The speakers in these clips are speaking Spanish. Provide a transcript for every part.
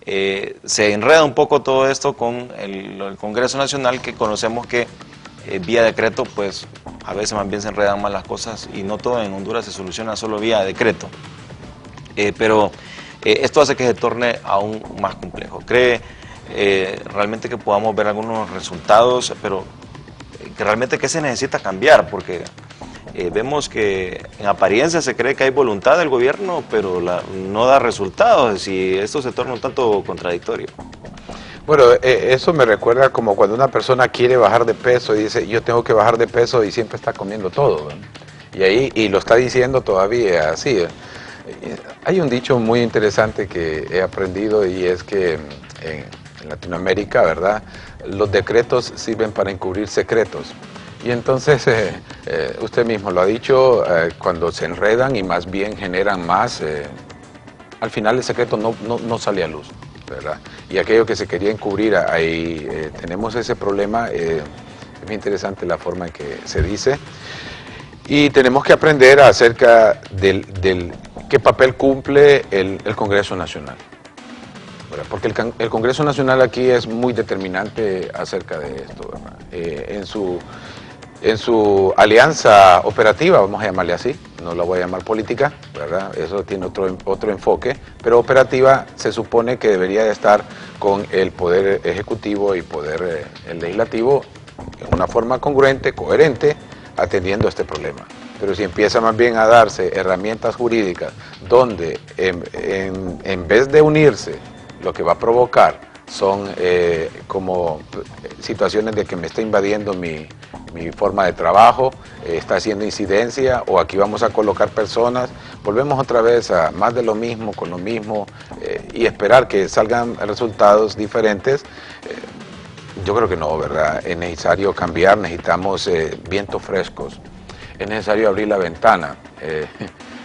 se enreda un poco todo esto con el Congreso Nacional, que conocemos que vía decreto, pues a veces más bien se enredan más las cosas y no todo en Honduras se soluciona solo vía decreto. Pero esto hace que se torne aún más complejo. ¿Cree realmente que podamos ver algunos resultados, pero que realmente qué se necesita cambiar? Porque vemos que en apariencia se cree que hay voluntad del gobierno, pero no da resultados y esto se torna un tanto contradictorio. Bueno, eso me recuerda como cuando una persona quiere bajar de peso y dice, yo tengo que bajar de peso y siempre está comiendo todo, ¿no? Y lo está diciendo todavía así. Hay un dicho muy interesante que he aprendido y es que en Latinoamérica, ¿verdad?, los decretos sirven para encubrir secretos. Y entonces, usted mismo lo ha dicho, cuando se enredan y más bien generan más, al final el secreto no sale a luz, ¿verdad? Y aquello que se quería encubrir, ahí tenemos ese problema. Es muy interesante la forma en que se dice. Y tenemos que aprender acerca del qué papel cumple el Congreso Nacional. Porque el Congreso Nacional aquí es muy determinante acerca de esto, ¿verdad? En su alianza operativa, vamos a llamarle así, no la voy a llamar política, ¿verdad? Eso tiene otro enfoque, pero operativa se supone que debería de estar con el poder ejecutivo y poder el legislativo en una forma congruente, coherente, atendiendo a este problema. Pero si empieza más bien a darse herramientas jurídicas donde en vez de unirse, lo que va a provocar son como situaciones de que me está invadiendo mi forma de trabajo, está haciendo incidencia, o aquí vamos a colocar personas, volvemos otra vez a más de lo mismo, con lo mismo, y esperar que salgan resultados diferentes. Yo creo que no, ¿verdad? Es necesario cambiar, necesitamos vientos frescos, es necesario abrir la ventana,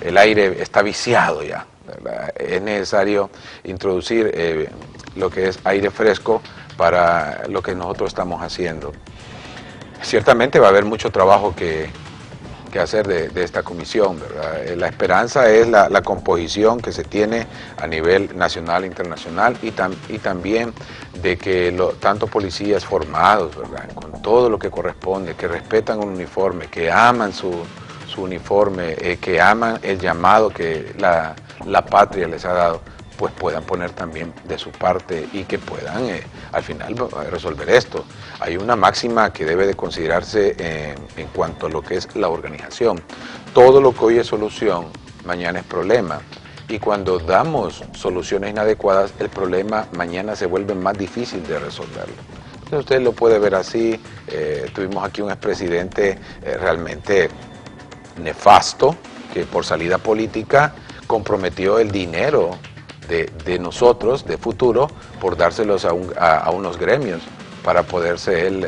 el aire está viciado ya, ¿verdad? Es necesario introducir lo que es aire fresco para lo que nosotros estamos haciendo. Ciertamente va a haber mucho trabajo que hacer de esta comisión, ¿verdad? La esperanza es la composición que se tiene a nivel nacional e internacional y también de que tantos policías formados, ¿verdad?, con todo lo que corresponde, que respetan un uniforme, que aman su uniforme, que aman el llamado que la patria les ha dado, pues puedan poner también de su parte y que puedan al final resolver esto. Hay una máxima que debe de considerarse en cuanto a lo que es la organización. Todo lo que hoy es solución, mañana es problema. Y cuando damos soluciones inadecuadas, el problema mañana se vuelve más difícil de resolverlo. Entonces usted lo puede ver así. Tuvimos aquí un expresidente realmente nefasto, que por salida política comprometió el dinero de nosotros, de futuro, por dárselos a unos gremios para poderse él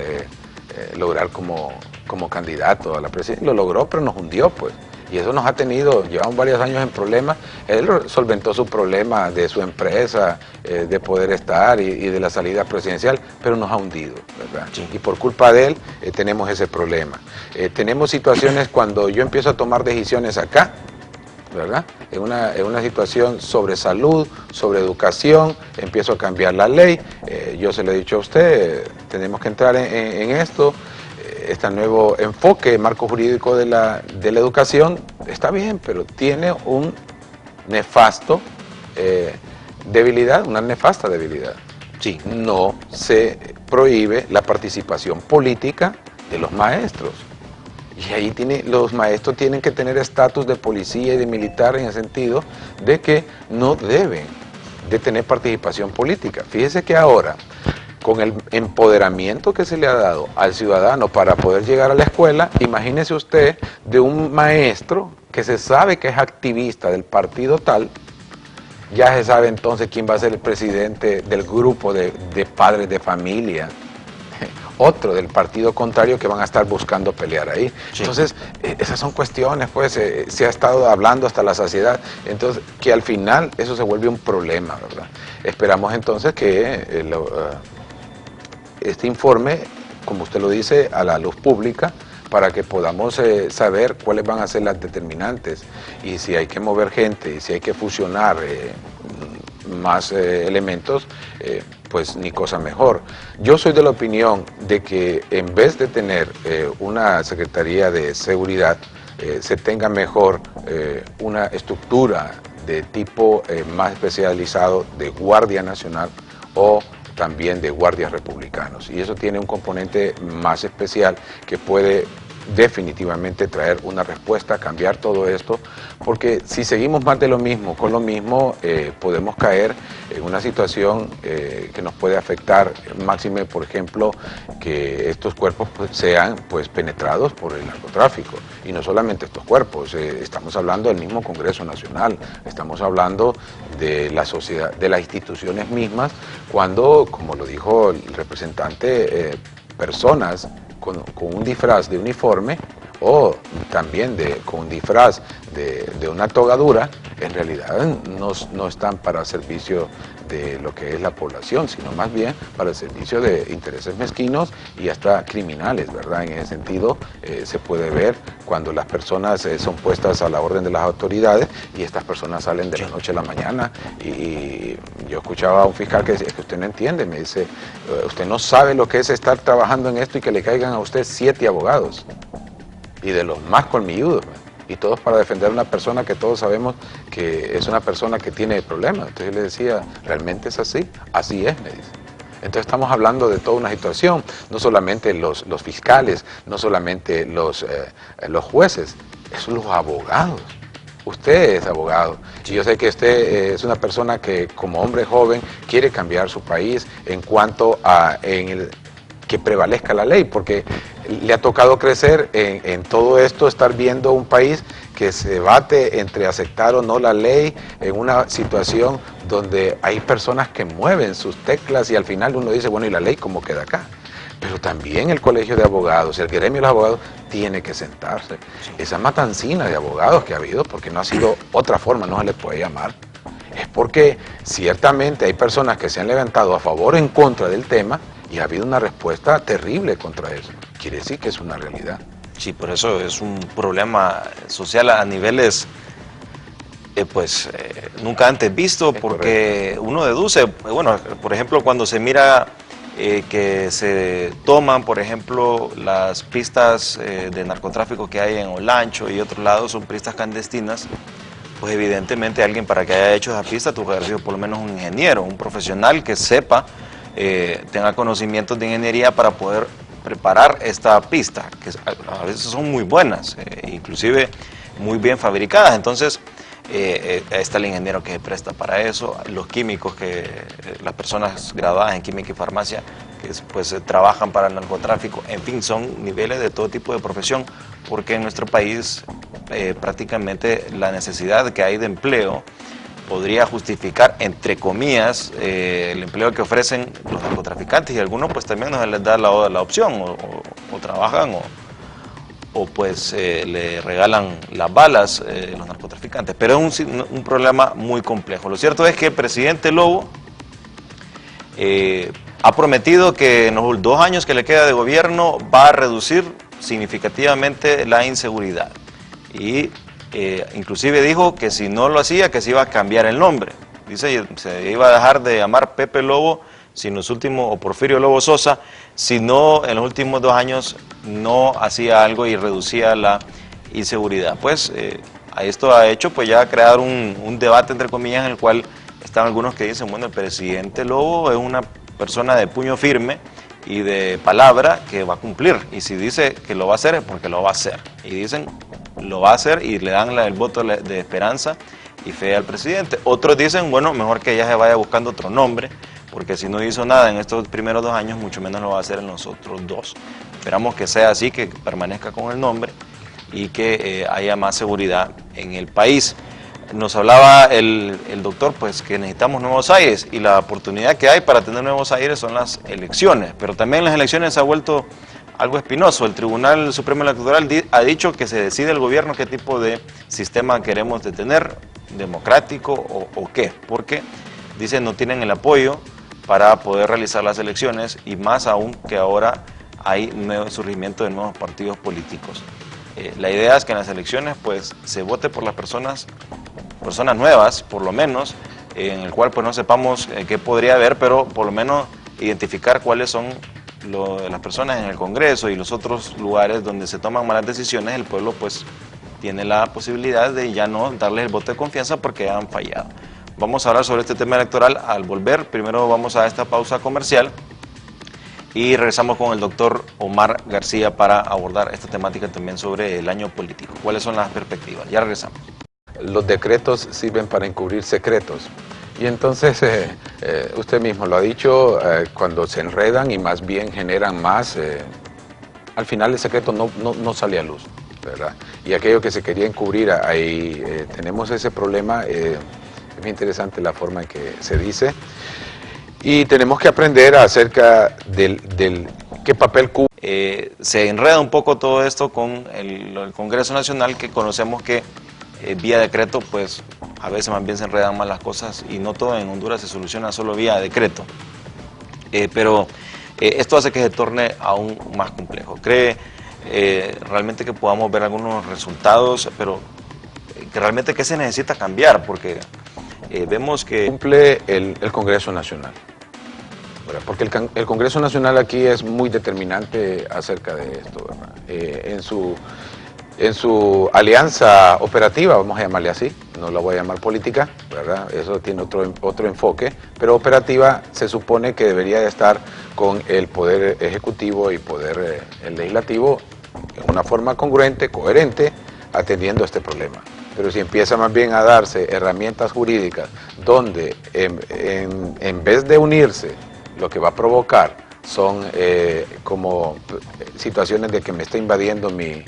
lograr como candidato a la presidencia. Lo logró, pero nos hundió, pues. Y eso nos ha tenido, llevamos varios años en problemas. Él solventó su problema de su empresa, de poder estar y de la salida presidencial, pero nos ha hundido, ¿verdad? Sí. Y por culpa de él tenemos ese problema. Tenemos situaciones cuando yo empiezo a tomar decisiones acá, ¿verdad? En una situación sobre salud, sobre educación, empiezo a cambiar la ley. Yo se lo he dicho a usted, tenemos que entrar en esto. Este nuevo enfoque, marco jurídico de la educación, está bien, pero tiene un nefasto debilidad, una nefasta debilidad. Sí. No se prohíbe la participación política de los maestros. Y ahí los maestros tienen que tener estatus de policía y de militar en el sentido de que no deben de tener participación política. Fíjese que ahora, con el empoderamiento que se le ha dado al ciudadano para poder llegar a la escuela, imagínese usted de un maestro que se sabe que es activista del partido tal, ya se sabe entonces quién va a ser el presidente del grupo de padres de familia, otro del partido contrario que van a estar buscando pelear ahí. Sí. Entonces, esas son cuestiones, pues, se ha estado hablando hasta la saciedad, entonces, que al final eso se vuelve un problema, ¿verdad? Esperamos entonces que este informe, como usted lo dice, a la luz pública, para que podamos saber cuáles van a ser las determinantes, y si hay que mover gente, y si hay que fusionar más elementos, pues ni cosa mejor. Yo soy de la opinión de que en vez de tener una Secretaría de Seguridad, se tenga mejor una estructura de tipo más especializado de Guardia Nacional o también de guardias republicanos. Y eso tiene un componente más especial que puede definitivamente traer una respuesta, cambiar todo esto, porque si seguimos más de lo mismo, con lo mismo, podemos caer en una situación que nos puede afectar, máxime, por ejemplo, que estos cuerpos pues, sean pues penetrados por el narcotráfico, y no solamente estos cuerpos, estamos hablando del mismo Congreso Nacional, estamos hablando de la sociedad, de las instituciones mismas, cuando, como lo dijo el representante, personas con un disfraz de uniforme o también con un disfraz de una togadura, en realidad no están para servicio de lo que es la población, sino más bien para el servicio de intereses mezquinos y hasta criminales, ¿verdad? En ese sentido se puede ver cuando las personas son puestas a la orden de las autoridades y estas personas salen de la noche a la mañana, y yo escuchaba a un fiscal que decía, es que usted no entiende, me dice, usted no sabe lo que es estar trabajando en esto y que le caigan a usted 7 abogados, y de los más colmilludos, y todos para defender a una persona que todos sabemos que es una persona que tiene problemas. Entonces yo le decía, ¿realmente es así? Así es, me dice. Entonces estamos hablando de toda una situación, no solamente los fiscales, no solamente los jueces, son los abogados. Usted es abogado y yo sé que usted es una persona que como hombre joven quiere cambiar su país en cuanto a que prevalezca la ley, porque le ha tocado crecer en todo esto, estar viendo un país que se debate entre aceptar o no la ley en una situación donde hay personas que mueven sus teclas y al final uno dice, bueno, ¿y la ley cómo queda acá? Pero también el colegio de abogados, el gremio de los abogados tiene que sentarse. Esa matancina de abogados que ha habido, porque no ha sido otra forma, no se le puede llamar, es porque ciertamente hay personas que se han levantado a favor o en contra del tema y ha habido una respuesta terrible contra eso. Quiere decir que es una realidad. Sí, por eso es un problema social a niveles nunca antes visto, porque uno deduce, bueno, por ejemplo, cuando se mira que se toman, por ejemplo, las pistas de narcotráfico que hay en Olancho y otros lados son pistas clandestinas, pues evidentemente alguien para que haya hecho esa pista tuvo que haber sido por lo menos un ingeniero, un profesional que sepa, tenga conocimientos de ingeniería para poder preparar esta pista, que a veces son muy buenas, inclusive muy bien fabricadas. Entonces está el ingeniero que se presta para eso, los químicos, las personas graduadas en química y farmacia que pues trabajan para el narcotráfico, en fin, son niveles de todo tipo de profesión, porque en nuestro país prácticamente la necesidad que hay de empleo podría justificar, entre comillas, el empleo que ofrecen los narcotraficantes, y algunos pues también no se les da la opción, o trabajan o pues le regalan las balas los narcotraficantes, pero es un problema muy complejo. Lo cierto es que el presidente Lobo ha prometido que en los 2 años que le queda de gobierno va a reducir significativamente la inseguridad, y inclusive dijo que si no lo hacía, que se iba a cambiar el nombre. Dice, se iba a dejar de llamar Pepe Lobo o Porfirio Lobo Sosa, si no en los últimos 2 años no hacía algo y reducía la inseguridad. Pues esto ha hecho pues ya crear un debate, entre comillas, en el cual están algunos que dicen, bueno, el presidente Lobo es una persona de puño firme y de palabra que va a cumplir, y si dice que lo va a hacer es porque lo va a hacer, y dicen lo va a hacer y le dan el voto de esperanza y fe al presidente. Otros dicen, bueno, mejor que ya se vaya buscando otro nombre, porque si no hizo nada en estos primeros 2 años, mucho menos lo va a hacer en los otros 2. Esperamos que sea así, que permanezca con el nombre y que haya más seguridad en el país. Nos hablaba el doctor pues que necesitamos nuevos aires, y la oportunidad que hay para tener nuevos aires son las elecciones, pero también las elecciones se ha vuelto algo espinoso. El Tribunal Supremo Electoral ha dicho que se decide el gobierno qué tipo de sistema queremos de tener, democrático o qué, porque dicen no tienen el apoyo para poder realizar las elecciones, y más aún que ahora hay surgimiento de nuevos partidos políticos. La idea es que en las elecciones pues se vote por las personas nuevas, por lo menos, en el cual pues no sepamos qué podría haber, pero por lo menos identificar cuáles son las personas en el Congreso y los otros lugares donde se toman malas decisiones. El pueblo pues tiene la posibilidad de ya no darles el voto de confianza porque han fallado. Vamos a hablar sobre este tema electoral al volver. Primero vamos a esta pausa comercial y regresamos con el doctor Omar García para abordar esta temática también sobre el año político. ¿Cuáles son las perspectivas? Ya regresamos. Los decretos sirven para encubrir secretos. Y entonces, usted mismo lo ha dicho, cuando se enredan y más bien generan más, al final el secreto no sale a luz, ¿verdad? Y aquello que se quería encubrir, ahí tenemos ese problema. Es muy interesante la forma en que se dice. Y tenemos que aprender acerca del qué papel cubre. Se enreda un poco todo esto con el Congreso Nacional, que conocemos que vía decreto, pues a veces más bien se enredan más las cosas y no todo en Honduras se soluciona solo vía decreto. Pero esto hace que se torne aún más complejo. ¿Cree realmente que podamos ver algunos resultados, pero que realmente qué se necesita cambiar? Porque vemos que cumple el Congreso Nacional. Porque el Congreso Nacional aquí es muy determinante acerca de esto, ¿verdad? En su alianza operativa, vamos a llamarle así, no la voy a llamar política, ¿verdad? Eso tiene otro enfoque, pero operativa se supone que debería de estar con el poder ejecutivo y poder legislativo en una forma congruente, coherente, atendiendo este problema. Pero si empieza más bien a darse herramientas jurídicas donde en vez de unirse, lo que va a provocar son como situaciones de que me está invadiendo mi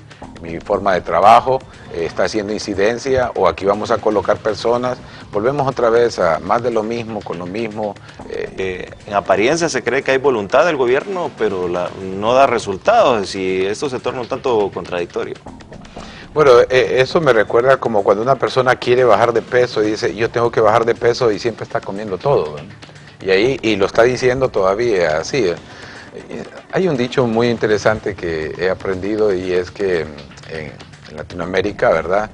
forma de trabajo, está haciendo incidencia, o aquí vamos a colocar personas, volvemos otra vez a más de lo mismo, con lo mismo. En apariencia se cree que hay voluntad del gobierno, pero no da resultados, y esto se torna un tanto contradictorio. Bueno, eso me recuerda como cuando una persona quiere bajar de peso y dice, yo tengo que bajar de peso, y siempre está comiendo todo, ¿no? Y lo está diciendo todavía así. Hay un dicho muy interesante que he aprendido, y es que en Latinoamérica, ¿verdad?,